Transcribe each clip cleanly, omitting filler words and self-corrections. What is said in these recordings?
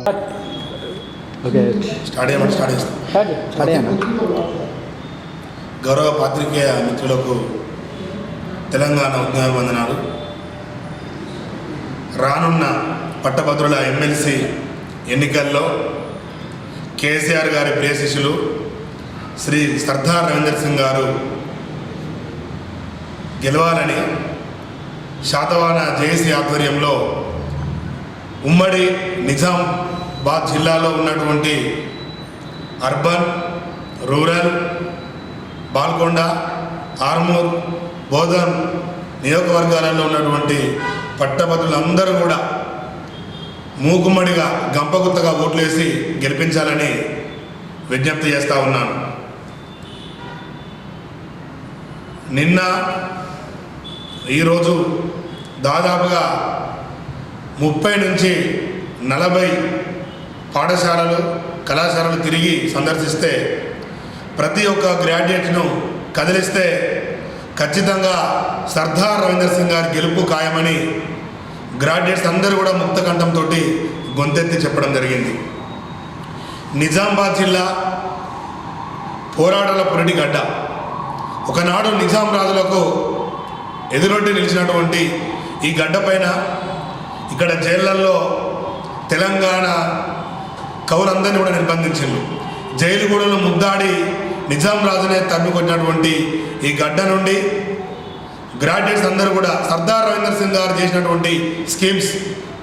Okay start చేస్తాం. గౌరవ పాత్రికేయ మిత్రులకు తెలంగాణ ఉద్యమ వందనాలు. రానున్న పట్టభద్రుల ఎమ్మెల్సీ ఎన్నికల్లో కేసీఆర్ గారి ప్రియ శిష్యులు శ్రీ సర్దార్ రవీందర్ సింగ్ గారు గెలవాలని శాతవాహన జేఏసీ ఆధ్వర్యంలో ఉమ్మడి నిజామాబాద్ జిల్లాలో ఉన్నటువంటి అర్బన్, రూరల్, బాల్కొండ, ఆర్మూర్, బోధన్ నియోజకవర్గాలలో ఉన్నటువంటి పట్టభద్రులందరూ కూడా మూకుమ్మడిగా గంపగుత్తగా ఓట్లేసి గెలిపించాలని విజ్ఞప్తి చేస్తూ ఉన్నాను. నిన్న ఈరోజు దాదాపుగా 30 నుంచి 40 పాఠశాలలు, కళాశాలలు తిరిగి సందర్శిస్తే ప్రతి ఒక్క గ్రాడ్యుయేట్ను కదిలిస్తే ఖచ్చితంగా సర్దార్ రవీందర్ సింగ్ గారి గెలుపు ఖాయమని గ్రాడ్యుయేట్స్ అందరూ కూడా ముక్త కంఠంతో గొంతెత్తి చెప్పడం జరిగింది. నిజామాబాద్ జిల్లా పోరాటాల పురిటి గడ్డ. ఒకనాడు నిజాం రాజులకు ఎదురొడ్డి నిలిచినటువంటి ఈ గడ్డ పైన ఇక్కడ జైళ్ళల్లో తెలంగాణ కవులందరినీ కూడా నిర్బంధించారు. జైలు గూడలో ముద్దాడి నిజాం రాజునే తన్నుకొచ్చినటువంటి ఈ గడ్డ నుండి గ్రాడ్యుయేట్స్ అందరూ కూడా సర్దార్ రవీందర్ సింగ్ గారు చేసినటువంటి స్కీమ్స్,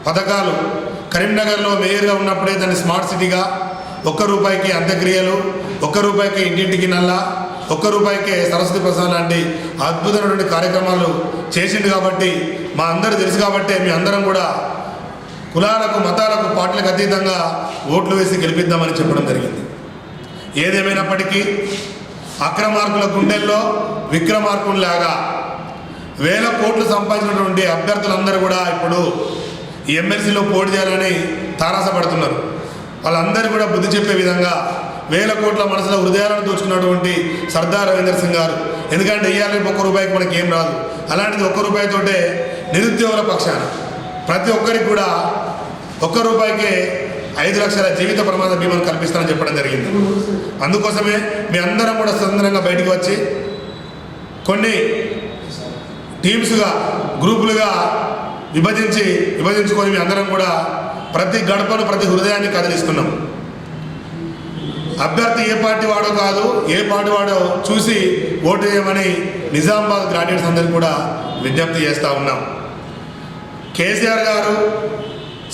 పథకాలు, కరీంనగర్లో మేయర్గా ఉన్నప్పుడే దాన్ని స్మార్ట్ సిటీగా, ₹1 అంత్యక్రియలు, ₹1 ఇంటింటికి నల్లా, ₹1 సరస్వతి ప్రసాద్ లాంటి అద్భుతమైనటువంటి కార్యక్రమాలు చేసిండు. కాబట్టి మా అందరూ తెలుసు కాబట్టి మీ అందరం కూడా కులాలకు, మతాలకు, పార్టీలకు అతీతంగా ఓట్లు వేసి గెలిపిద్దామని చెప్పడం జరిగింది. ఏదేమైనప్పటికీ అక్రమార్కుల గుండెల్లో విక్రమార్కుల్లాగా వేల కోట్లు సంపాదించినటువంటి అభ్యర్థులందరూ కూడా ఇప్పుడు ఈ ఎమ్మెల్సీలో పోటీ చేయాలని తారాసపడుతున్నారు. వాళ్ళందరూ కూడా బుద్ధి చెప్పే విధంగా వేల కోట్ల మనసులో హృదయాలను దోచుకున్నటువంటి సర్దార్ రవీందర్ సింగ్ గారు. ఎందుకంటే ఇవ్వాలి ₹1 మనకి ఏం రాదు. అలాంటిది ₹1 నిరుద్యోగుల పక్షాన ప్రతి ఒక్కరికి కూడా ₹1 5 లక్షల జీవిత ప్రమాద బీమాను కల్పిస్తానని చెప్పడం జరిగింది. అందుకోసమే మీ అందరం కూడా స్వతంత్రంగా బయటకు వచ్చి కొన్ని టీమ్స్గా, గ్రూపులుగా విభజించుకొని మీ అందరం కూడా ప్రతి గడపను, ప్రతి హృదయాన్ని కదిలిస్తున్నాం. అభ్యర్థి ఏ పార్టీ వాడో కాదు, ఏ పార్టీ వాడో చూసి ఓటు వేయమని నిజామాబాద్ గ్రాడ్యుయేట్స్ అందరికీ కూడా విజ్ఞప్తి చేస్తూ ఉన్నాం. కేసీఆర్ గారు,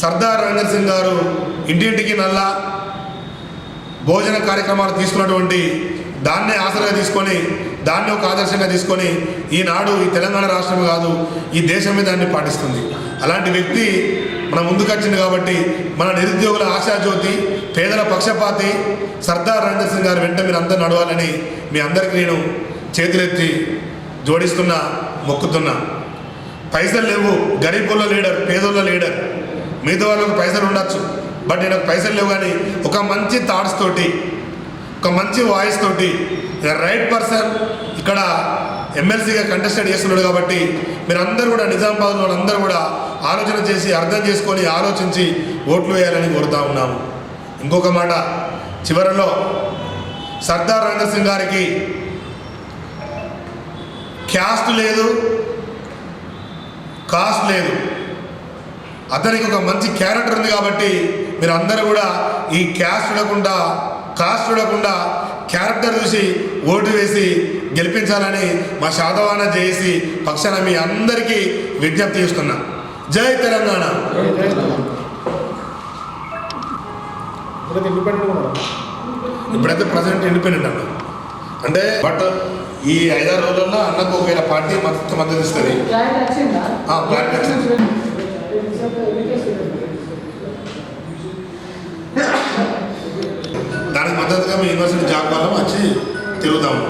సర్దార్ రవీందర్ సింగ్ గారు ఇంటింటికి నల్లా భోజన కార్యక్రమాలు తీసుకున్నటువంటి దాన్నే ఆసరాగా తీసుకొని, దాన్ని ఒక ఆదర్శంగా తీసుకొని ఈనాడు ఈ తెలంగాణ రాష్ట్రం కాదు ఈ దేశమే దాన్ని పాటిస్తుంది. అలాంటి వ్యక్తి మన ముందుకు వచ్చింది కాబట్టి మన నిరుద్యోగుల ఆశాజ్యోతి, పేదల పక్షపాతి సర్దార్ రవీందర్ సింగ్ గారు వెంట మీరు అందరూ నడవాలని మీ అందరికీ నేను చేతులెత్తి జోడిస్తున్నా, మొక్కుతున్నా. పైసలు లేవు, గరీబుల లీడర్, పేదోళ్ళ లీడర్. మిగతా వాళ్ళకు పైసలు ఉండొచ్చు, బట్ నాకు పైసలు లేవు. కానీ ఒక మంచి థాట్స్ తోటి, ఒక మంచి వాయిస్ తోటి రైట్ పర్సన్ ఇక్కడ ఎమ్మెల్సీగా కంటెస్టెడ్ చేస్తున్నాడు. కాబట్టి మీరందరూ కూడా నిజామాబాద్ వాళ్ళందరూ కూడా ఆలోచన చేసి, అర్థం చేసుకొని, ఆలోచించి ఓట్లు వేయాలని కోరుతూ ఉన్నాము. ఇంకొక మాట, చివరిలో సర్దార్ రవీందర్ సింగ్ గారికి క్యాస్ట్ లేదు, కాస్ట్ లేదు. అతనికి ఒక మంచి క్యారెక్టర్ ఉంది. కాబట్టి మీరు అందరూ కూడా ఈ క్యాస్ట్ చూడకుండా, కాస్ట్ చూడకుండా క్యారెక్టర్ చూసి ఓటు వేసి గెలిపించాలని మా శాతవాహన జేఏసీ పక్షాన మీ అందరికీ విజ్ఞప్తి చేస్తున్నా. జై తెలంగాణ. ఇప్పుడైతే ప్రజెంట్ ఇండిపెండెంట్ అన్న, అంటే బట్ ఈ 5-6 రోజుల్లో అన్నకు ఒకవేళ పార్టీ మద్దతు ఇస్తుంది. దానికి మద్దతుగా మీ యూనివర్సిటీ జాబ్ వల్ల వచ్చి తిరుగుతాము.